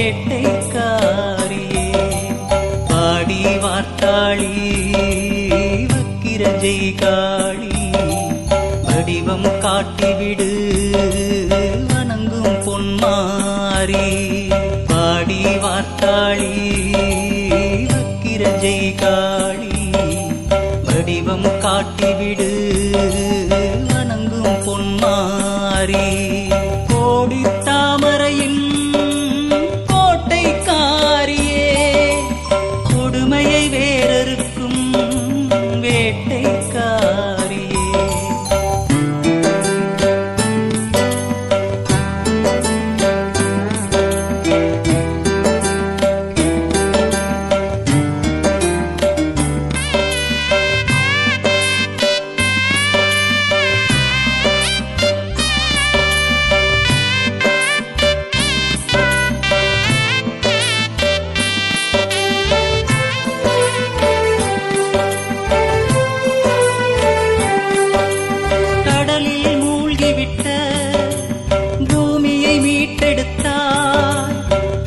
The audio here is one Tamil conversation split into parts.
வேட்டைக்காரியே பாடி வார்த்தாளி வக்கிர ஜெய்காளி வடிவம் காட்டிவிடு வணங்கும் பொன்மாரி பாடி வார்த்தாளி வக்கிர ஜெய்காளி வடிவம் காட்டிவிடு வணங்கும் பொன்மாரி கோடி தாமரையின் கோட்டைக்காரியே கொடுமையை வேறறுக்கும் வேட்டைக்காரியே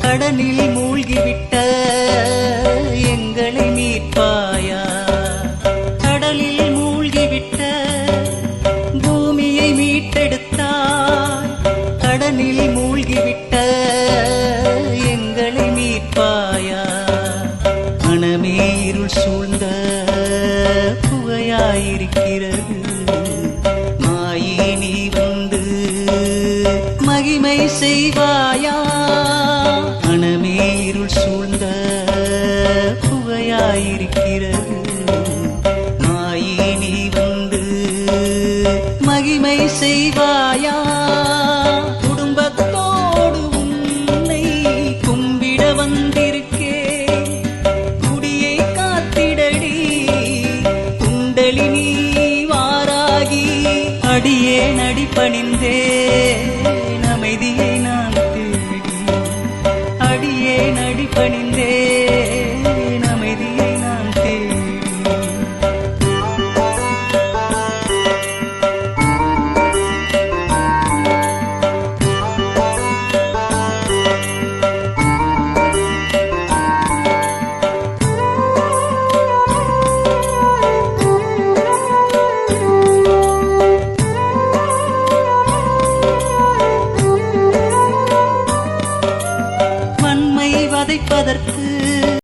கடனில் மூழ்கிவிட்ட எங்களை மீட்பாயா கடலில் மூழ்கிவிட்ட பூமியை மீட்டெடுத்தாய் கடனில் மூழ்கிவிட்ட எங்களை மீட்பாயா மனமே இருள் சூழ்ந்த புகையாயிருக்கிறது மாயே நீ வந்து மகிமை செய்வாயா மனமே இருள் சூழ்ந்த புகையாயிருக்கிறது மாயே நீ வந்து மகிமை செய்வாயா குடும்பத்தோடு உன்னை கும்பிட வந்திருக்கே குடியை காத்திடடி குண்டலினி வாராகி அடியே நடிப்பணிந்தே அமைதியை நான் தேடி அடியே நடிப்பணிந்தே